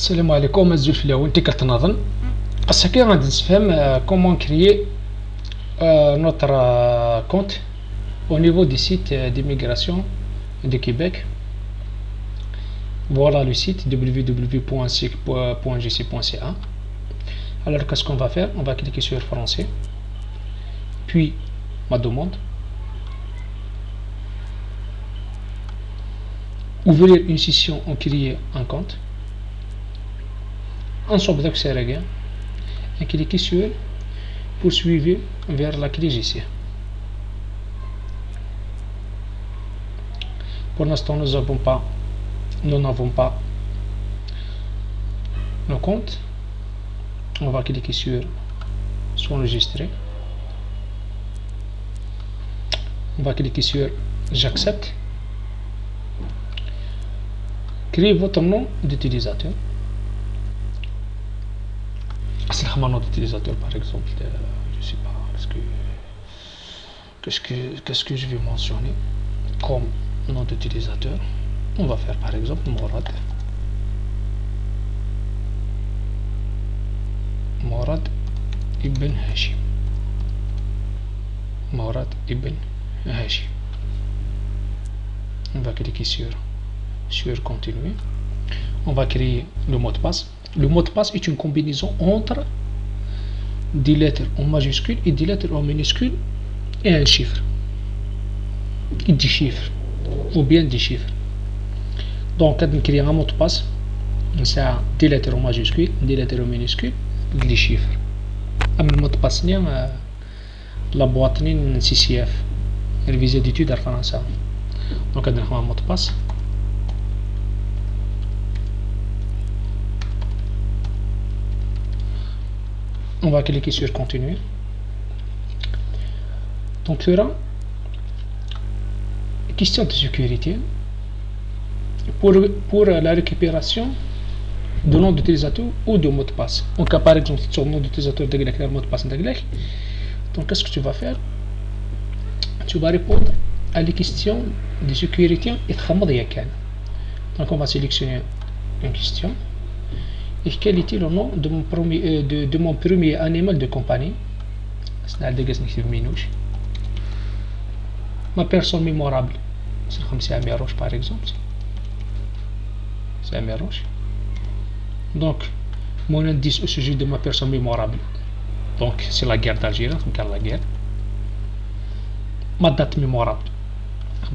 السلام عليكم. الزول في الاول انت كتنظن السكي غادي نفهم كومون كريي نوتر كونت au niveau du site d'immigration de Québec. Voilà le site www.sic.jc.ca. Alors qu'est-ce qu'on va faire? On va cliquer sur français, puis ma demande, ouvrir une session en créer un compte. Ensuite d'accéder et cliquer sur poursuivre vers la clé ici. Pour l'instant nous n'avons pas nos comptes. On va cliquer sur enregistrer. On va cliquer sur j'accepte. Créez votre nom d'utilisateur. C'est un nom d'utilisateur par exemple, je sais pas, qu'est-ce que je vais mentionner comme nom d'utilisateur. On va faire par exemple Morad Ibn Hashim. Morad Ibn Hashim. On va cliquer sur continuer. On va créer le mot de passe. Le mot de passe est une combinaison entre des lettres en majuscule et des lettres en minuscule et un chiffre. Et des chiffres. Ou bien des chiffres. Donc, on va créer un mot de passe. C'est des lettres en majuscule, des lettres en minuscule, des chiffres. Le mot de passe, c'est la boîte CCF. Révisée d'études en français. Donc, on va créer un mot de passe. On va cliquer sur continuer. Donc, il y aura question de sécurité pour la récupération de nom d'utilisateur ou de mot de passe. En cas par exemple, sur le nom d'utilisateur de le mot de passe de donc qu'est-ce que tu vas faire? Tu vas répondre à les questions de sécurité et donc on va sélectionner une question. Et quel était le nom de mon premier animal de compagnie? Ma personne mémorable, c'est comme c'est Amir Roche par exemple. C'est Amir Roche. Donc, mon indice au sujet de ma personne mémorable, donc c'est la guerre d'Algérie, donc la guerre. Ma date mémorable,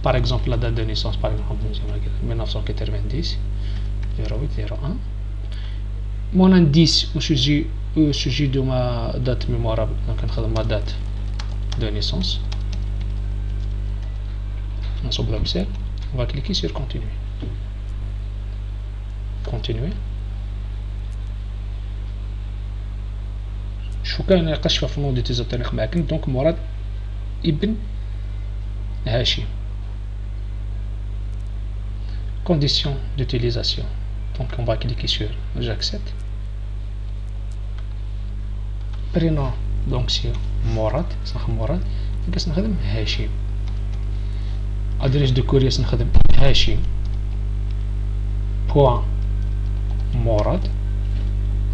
par exemple la date de naissance, par exemple 1990, 0801. Mon indice au sujet de ma date mémorable, donc ma date de naissance. On va cliquer sur continuer. Continuer. شو كان نقاش في النود ديزاتور معاكم دونك مراد ابن هاشم. Conditions d'utilisation. Donc on va cliquer sur j'accepte. Prénom donc c'est Morad, صح Morad. كنستخدم هاشم. Adresse de courrier سنخدم هاشم point morad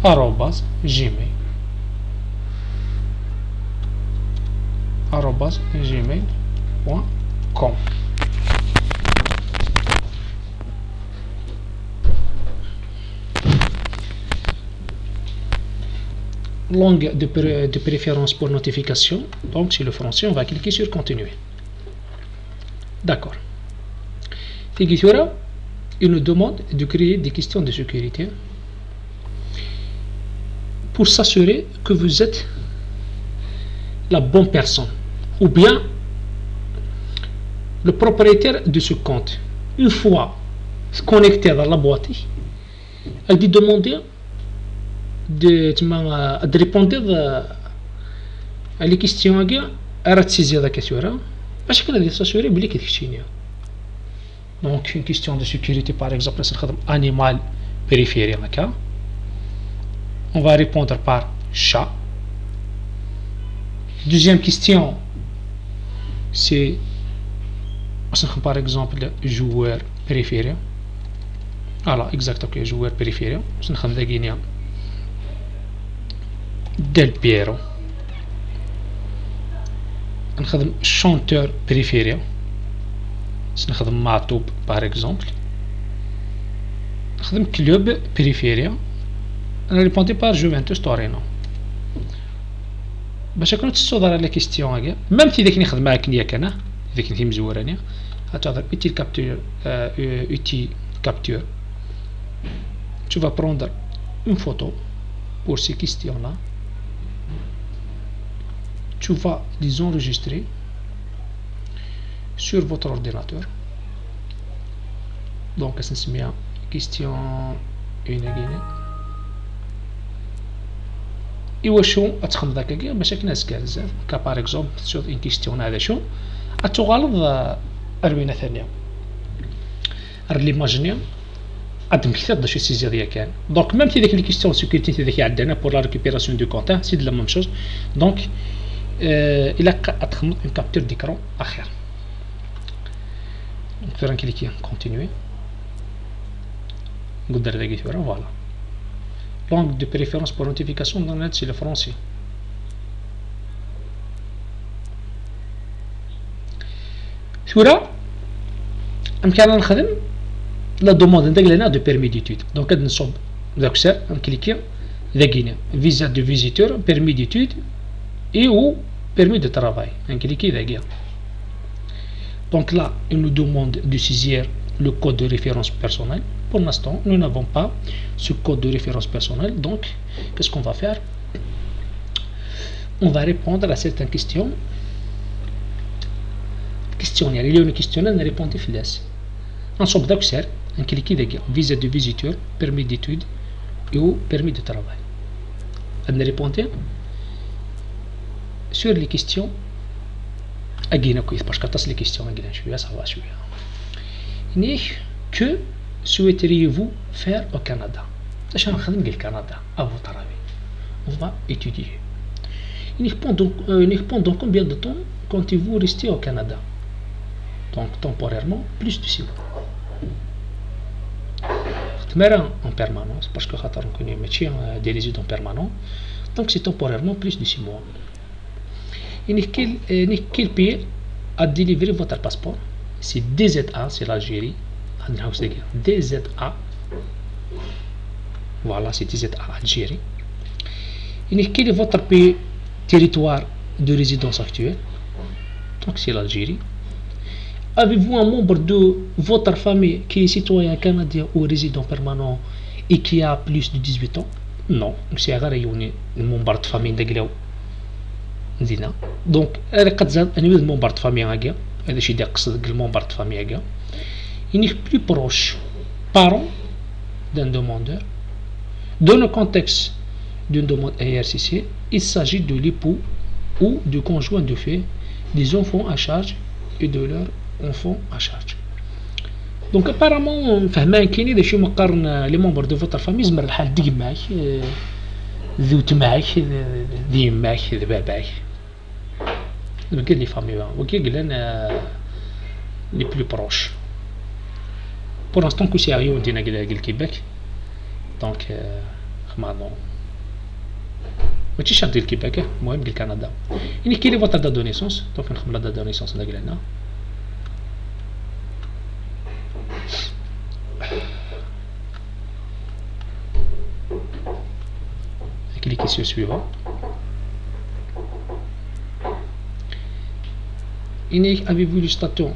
arobase gmail.com. Langue de préférence pour notification, donc c'est le français. On va cliquer sur continuer. D'accord. Il nous demande de créer des questions de sécurité pour s'assurer que vous êtes la bonne personne ou bien le propriétaire de ce compte. Une fois connecté dans la boîte, elle dit demander de répondre à les questions à saisir la question parce qu'elle a s'assurer بلي كتكتشينيها. Donc une question de sécurité par exemple animal périphérique. On va répondre par chat. Deuxième question, c'est par exemple joueur préféré. فوالا اكزاكت اوكي جوار بريفيري باش نخدم ذا غينيا ديل بيرو نخدم شونتور بريفيري باش نخدم معطوب باغ اكزومبل نخدم كلوب بريفيري انا ريبوندي بار جوفنتوس تورينو باش كنت تستوضر على كيستيون هكا ميم تي داك نخدم معاك نياك انا داك نتي مزوراني هتهضر اوتيل كابتور اوتيل capture. Tu vas prendre une photo pour ces questions-là. Tu vas les enregistrer sur votre ordinateur. Donc, c'est bien question une guinée. إيواشو أتخم ذاك باش كناس بزاف كا باغ اكزومبل sur une question هذا شو أتغلظ 40 ثانية ليماجينيا قدم كثير دا شي سيزي ديال كان دونك ميم تي ديك لي كيستيون سيكوريتي تي ديك عندنا بور لا ريكوبيراسيون دو كونتين سي دو لا ميم شوز دونك الى اتخمم اون كابتور ديكرون اخر دونك فير نكليكي كونتينيي نقدر داكي فيرا فوالا لونغ دو بريفيرونس بور نوتيفيكاسيون دون هادشي الفرونسي ثورا امكاننا نخدم la demande d'agrément de permis d'études. Donc, nous sommes d'accès, on clique, visa de visiteur, permis d'études et ou permis de travail. On clique là. Donc là, il nous demande de saisir le code de référence personnelle. Pour l'instant, nous n'avons pas ce code de référence personnelle. Donc, qu'est-ce qu'on va faire? On va répondre à certaines questions. Questionnaire. Il y a une questionnaire, on répond des flèches. On sommes d'accès. On clique ici, visa de visiteur, permis d'études et ou permis de travail. On répond sur les questions. Parce que les questions, ça va. Que souhaiteriez-vous faire au Canada? Je vais faire au Canada, à votre avis. On va étudier. Il répond donc combien de temps comptez-vous rester au Canada? Donc temporairement, plus de 6 mois. En permanence, parce que on connaît métier des résidents permanents, donc c'est temporairement plus de 6 mois. Quel pays a délivré votre passeport? C'est DZA, c'est l'Algérie. DZA, voilà, c'est DZA, Algérie. Quel est votre pays territoire de résidence actuelle? Donc c'est l'Algérie. Avez-vous un membre de votre famille qui est citoyen canadien ou résident permanent et qui a plus de 18 ans? Non, c'est un membre de famille de donc, un membre de famille membre de famille il est plus proche parent d'un demandeur. Dans le contexte d'une demande IRCC, il s'agit de l'époux ou du conjoint de fait, des enfants à charge et de leur enfant à charge. Donc apparemment فهمان كاينين داك شي مقارن لي ممبر دو فوتر فامي زمر الحال ديك معاك ذوت معاك ذي معاك ذي باباك دونك لي فامي وكي قلنا لي بلو بروش بور انستون كو سيريو ندينا قال الكيباك دونك خمامون ماشي شرط ديال الكيباك المهم ديال كندا يعني كاين لي فوتر دا دو نيسونس دونك نخدم لا دا نيسونس دا قلنا cliquez sur suivant. Avez-vous le statut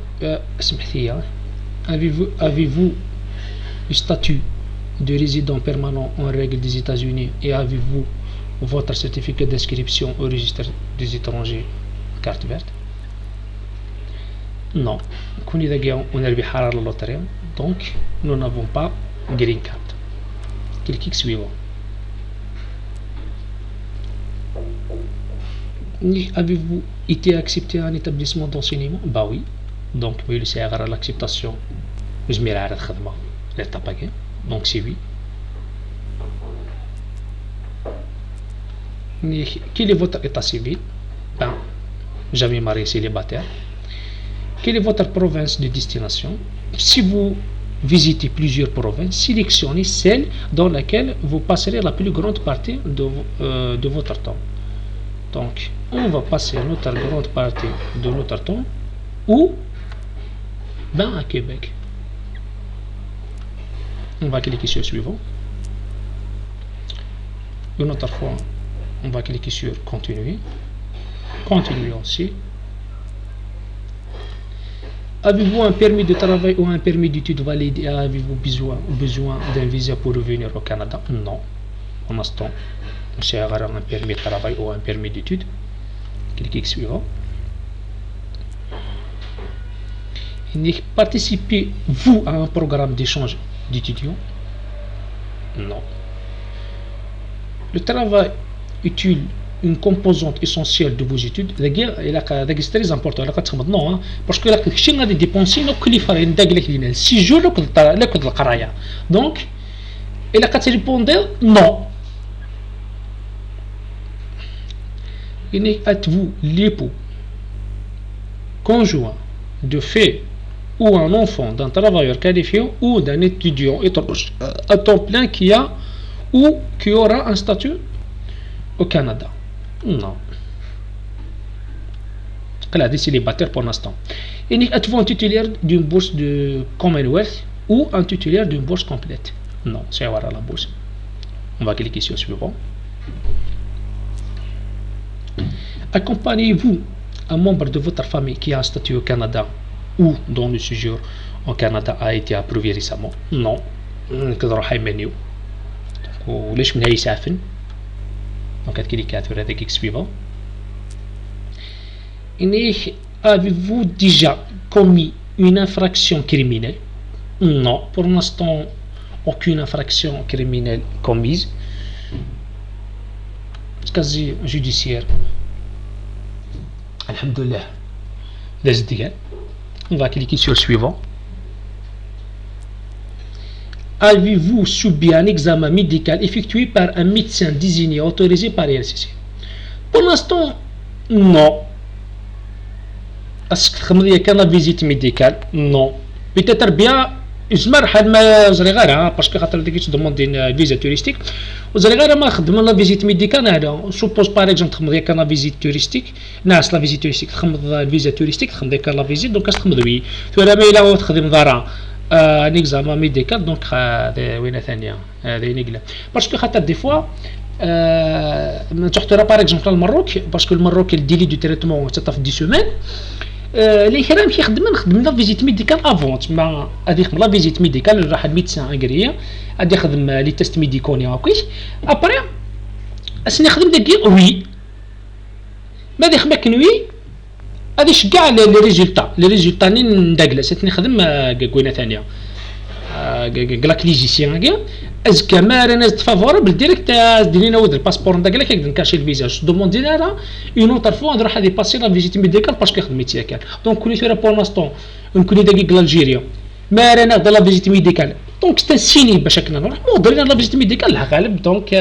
avez-vous le statut de résident permanent en règle des États-Unis et avez-vous votre certificat d'inscription au registre des étrangers carte verte? Non. Donc nous n'avons pas green card. Cliquez suivant. Avez-vous été accepté à un établissement d'enseignement? Bah oui. Donc, oui, c'est à l'acceptation. Je m'ai arrêté l'étape. Donc, c'est oui. Quel est votre état civil? Ben, jamais marié célibataire. Quelle est votre province de destination? Si vous visiter plusieurs provinces, sélectionnez celle dans laquelle vous passerez la plus grande partie de votre temps. Donc, on va passer notre grande partie de notre temps où? Ben, à Québec. On va cliquer sur suivant. Une autre fois, on va cliquer sur continuer. Continuer aussi. Avez-vous un permis de travail ou un permis d'études validé? Avez-vous besoin d'un visa pour revenir au Canada? Non. Pour l'instant, c'est un permis de travail ou un permis d'études. Cliquez sur suivant. Participez-vous à un programme d'échange d'étudiants? Non. Le travail est une composante essentielle de vos études. C'est très important. Non, parce que si on a des dépenses, on a 6 jours de carrière. Donc, il a répondre non. Êtes-vous l'époux, conjoint, de fait ou un enfant d'un travailleur qualifié ou d'un étudiant à temps plein qui a ou qui aura un statut au Canada? Non. Elle a des célibataires pour l'instant. Êtes-vous un titulaire d'une bourse de Commonwealth ou un titulaire d'une bourse complète? Non, c'est avoir la bourse. On va cliquer sur suivant. Accompagnez-vous un membre de votre famille qui a un statut au Canada ou dont le séjour au Canada a été approuvé récemment? Non. كنروح menu. وليش من هي يسافن؟ Donc cliquez sur le suivant. Avez-vous déjà commis une infraction criminelle? Non, pour l'instant, aucune infraction criminelle commise. Casier judiciaire. Alhamdulillah. On va cliquer sur suivant. Avez-vous subi un examen médical effectué par un médecin désigné autorisé par l'INCC? Pour l'instant, non. Est-ce que vous avez une visite médicale? Non. Peut-être bien, parce que vous demandez une visite touristique. Vous allez voir la visite médicale. Suppose par exemple que vous avez une visite touristique. Non, la visite touristique. La visite touristique, vous avez la visite. Donc, vous avez un examen médical. Donc, parce que des fois, par exemple au Maroc, parce que le Maroc, le délai du traitement est de 10 semaines. Les gens qui خدمنا la visite médicale avant تما هذيك la visite médicale راح الميدسان اغريا غادي يخدم لي تيست ميديكوني هاكاش ابري اسني خدم داكي وي ما دي خمك نوي غادي شكاع لي ريزولطا ني نداكلا ساتني خدم كوينه ثانيه قالك ليجيسيان كاع ازكى ما رانا فافورابل ديريكت ديرينا ود الباسبور نداكلا كي نكاشي الفيزا دوموندي لها اون اوتر فوا نروح هادي باسي لا فيزيت ميديكال باسكو خدمتي كاع دونك كوني ثورا بور لانستون نكوني داكيك لالجيريا ما رانا دا لا فيزيت ميديكال دونك ستنسيني باش كنا نروح مودرين لا فيزيت ميديكال غالب دونك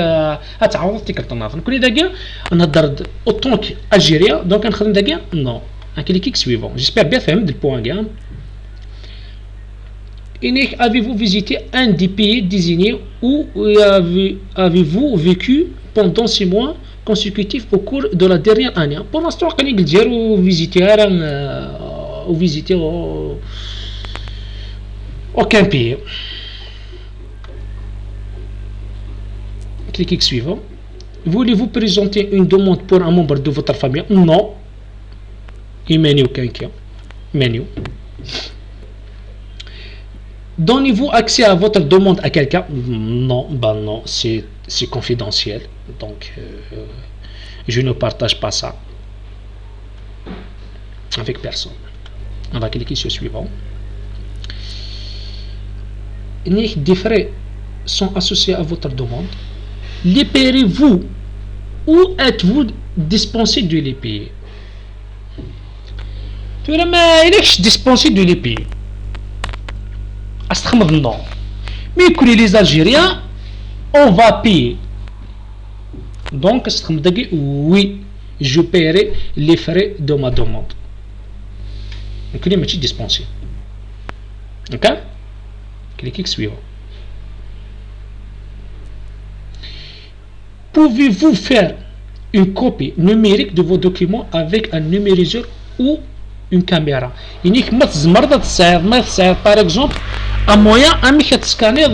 غتعوض تيك الطناف نكوني داكيا نهضر اوطونك الجيريا دونك نخدم داكيا نو كليكيك سويفون جيسبر بيان فهمت البوان كاع. Avez-vous visité un des pays désignés ou avez-vous vécu pendant 6 mois consécutifs au cours de la dernière année? Pour l'instant, quand il dit ou visiter aucun pays. Cliquez suivant. Voulez-vous présenter une demande pour un membre de votre famille? Non. Et menu quelqu'un. Menu. Donnez-vous accès à votre demande à quelqu'un? Non, non, c'est confidentiel. Donc, je ne partage pas ça avec personne. On va cliquer sur suivant. Des frais sont associés à votre demande. Les payerez-vous ou êtes-vous dispensé de les payer? Tu vois, mais il est dispensé de les payer. Non. Mais que les Algériens, on va payer. Donc, oui, je paierai les frais de ma demande. Donc, il est dispensé. Ok? Cliquez suivant. Pouvez-vous faire une copie numérique de vos documents avec un numériseur ou une caméra? يعني ما تزمر تصايب par exemple un moyen انك تسكاني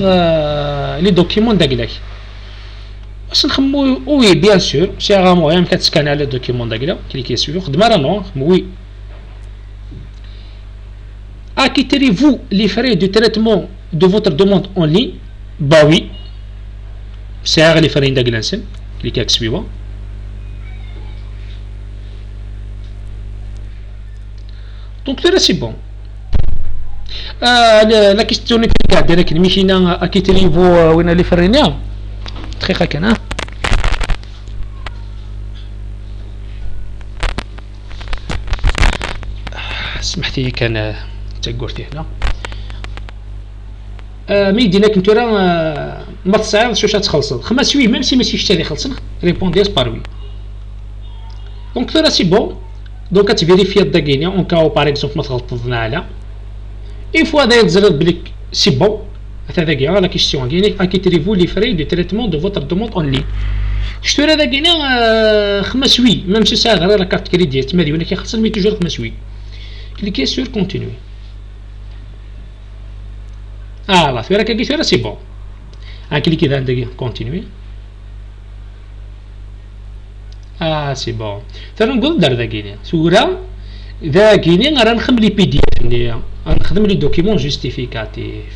لي دوكيمون داكلاك باش نخمو. وي بيان سور سي un moyen انك تسكاني على دوكيمون داكلا. كليكي سويو خدم راه نو وي. Acquitterez-vous les frais de traitement de votre demande en ligne? Bah oui. C'est les frais d'aglancen. Cliquez sur suivant. Donc là c'est bon. La question est que لكن مشينا acquitterez-vous وين les frais دقيقة كان سمحتي كان تقولتي هنا مي يدينا كنتو راه ما تصعيبش واش تخلصوا خمس وي ميم سي ماشي شتي خلصنا ريبونديس بار وي. دونك راه سي بون. دونك كتفيريفي الداكينيا اون كاو باغ اكزومبل ما تغلطنا على اي فوا داير تزرب بليك سي بون. هذا كاع لا كيستيون كاين اكيتريفو لي فري دو تريتمون دو فوتر دوموند اون لين. شتو هذا كاين خمس وي ميم سي سا غير لا كارت كريدي تمادي ولا كيخلص مي توجور خمس وي. كليكي سور كونتينيو. لا في راك كي سي بون. كليكي ذا عندك كونتينيو. سي بون. ترى نقول دار ذا كاين سورة ذا كاين راه نخدم لي بي دي اف نخدم لي دوكيمون جوستيفيكاتيف.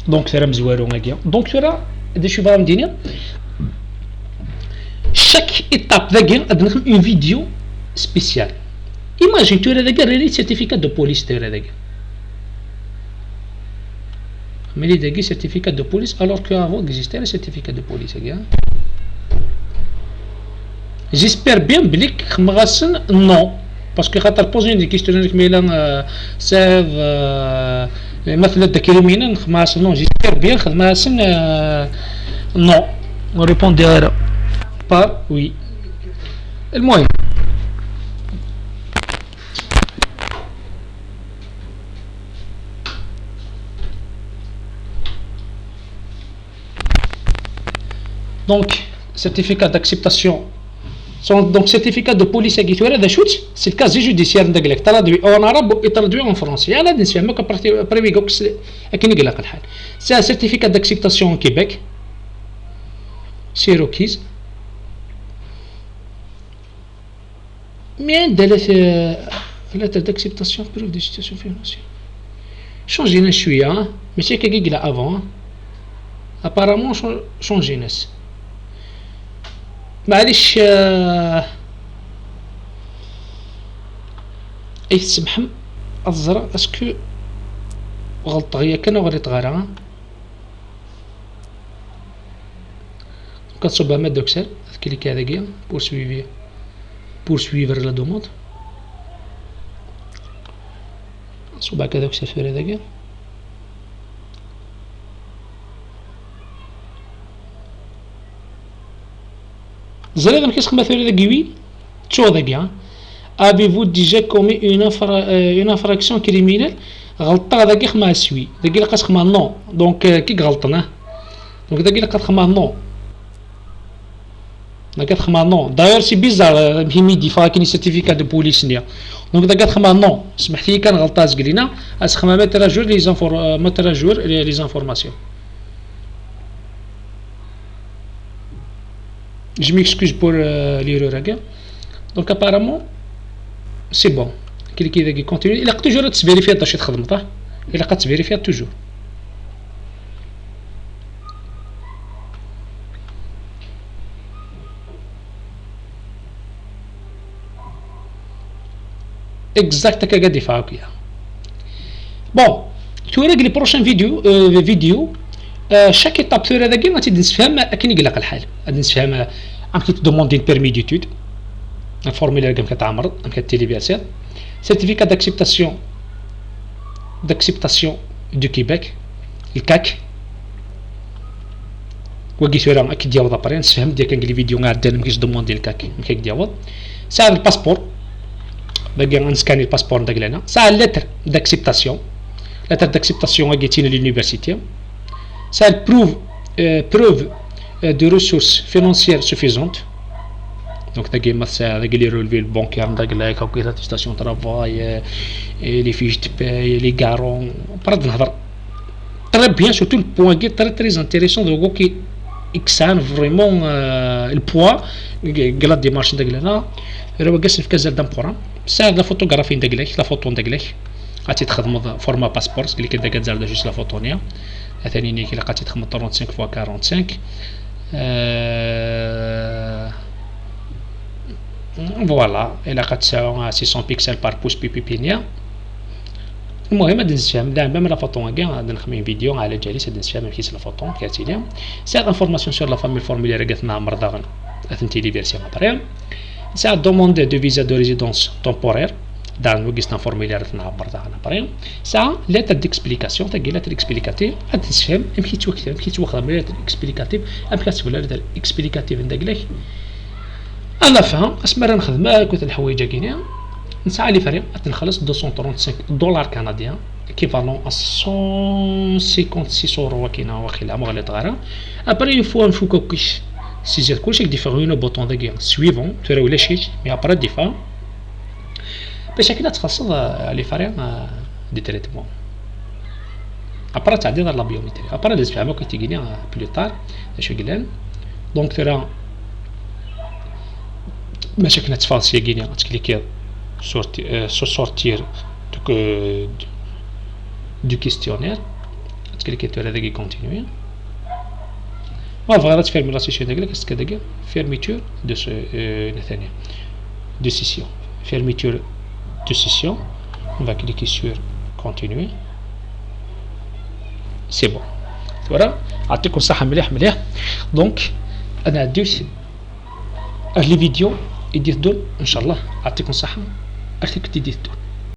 دونك ترى مزوارو هكا. دونك ترى هذا شو بغا ندير chaque étape ذاك غادي نخدم اون فيديو سبيسيال. ايماجين ترى ذاك ريلي سيرتيفيكات دو بوليس ترى ذاك ملي داكي سيرتيفيكات دو بوليس alors que avant existait le certificat de police هكا. j'espère bien بليك خمغاسن نو باسكو خاطر بوزين دي كيستيون ديك ميلان ساف مثلا الكريمينا نخماسن نو جيسبر بيان خدماسن نو ريبوندي غير بار وي. المهم donc certificat d'acceptation. Donc certificat de police qui tu as c'est le casier judiciaire de traduit en arabe et traduit en français. Il y a des gens qui partent prévu c'est un certificat d'acceptation au Québec. C'est requis. Mais de la lettre d'acceptation preuve de situation financière. Changer une chouïa, mais c'est que qu'il a avant. Apparemment changer une. معليش اي تسمحم الزرع اسكو غلطة هي كان غريت غيرها كتصوبها ما دوكسال كليك هذا كيا بورسويفر لا دوموند صوبها كذا وكسافير هذا كيا زريغ كيسخدم مثلا هذا كيوي تشو هذا كيا avez-vous déjà commis une infraction criminelle غلطة هذا كي خما سوي داكي لقات خما نو دونك كي غلطنا دونك داكي لقات خما نو داكي خما نو داير سي بيزار ميدي فا كاين سيرتيفيكا دو بوليس نيا دونك داكي خما نو سمحتي كان غلطات قلينا اس خما متراجور لي زانفور متراجور لي زانفورماسيون. Je m'excuse pour l'erreur. Donc apparemment c'est bon. Cliquez sur continue. Il a toujours à vérifier ta chute خدمته. Il a qu'à vérifier toujours. Exact que قاعد يفعل كيا. Bon, tu verras que les prochaines vidéos chaque étape sur هذا غادي نتفهم كي يقلق الحال غادي نتفهم غادي تدوموندي بيرمي ديتود الفورمولير كم كتعمر كم كتيليفيرسير سيرتيفيكات d'acceptation du Québec الكاك وكي راه اكيد ديال دابرين نتفهم ديال كان لي فيديو غادي مكيش دوموندي الكاك كيك ديال ساعه الباسبور باقي غنسكاني الباسبور داك لهنا ساعه لتر d'acceptation lettre d'acceptation à l'université. Ça prouve preuve de ressources financières suffisantes. Donc, les relevés bancaires, les attestations de travail, les fiches de paie, les garants. Très bien, surtout le point qui est très très intéressant de qui examine vraiment le poids de la démarche de l'État. C'est la photographie de la photo de l'État. À format passeport, ce qui est juste la photo. ثاني كي لقيتي تخدم 35 فوا 45 فوالا الى قتساو 600 بيكسل بار بوس بي بينيا. المهم دنس فيها دابا لا فوتو كاع غادي نخمم فيديو على جالس دنس فيها كيس لا فوتو كاتيليا سا انفورماسيون سور لا فامي فورمولير قالتنا مرضى اثنتي لي فيرسيون ابري سا دوموند دو فيزا دو ريزيدونس تومبورير دار وقسنا فورمولير نعبر تاعنا بري سا ليتر ديكسبليكاسيون تاع ليتر اكسبليكاتيف تفهم يمكن توكل يمكن توخذ ليتر اكسبليكاتيف يمكن تسول ليتر اكسبليكاتيف نداك انا فهم اسمر نخدم كنت الحوايج كاينين نسعى لي فريق تنخلص 235 دولار كنديان équivalent à 156 euros كاينه واخيلا ما غلط غير ابري يفوا نفوكو كيش سيزير كلشي ديفيرون بوطون داك سويفون ترى ولا شي مي ابري ديفا باش هكذا تخصص لي فريق دي تريتمون ابرا تعديل لا بيومتري ابرا داز فهمو كي تيجيني بلو طار اش قلنا دونك ترى باش كنا تفاصيل كينيا تكليكي sortir du questionnaire تكليكي ترى داكي كونتينيو ما فغيرات فيرمي لا سيسيون داك كداك فيرميتور دو ثانيه دو سيسيون fermeture de session. On va cliquer sur continuer. C'est bon. Voilà. أعطيكم الصحة مليح. Donc أنا دوس لي فيديو يدير دول إن شاء الله. أعطيكم الصحة. أرتك تدير دول.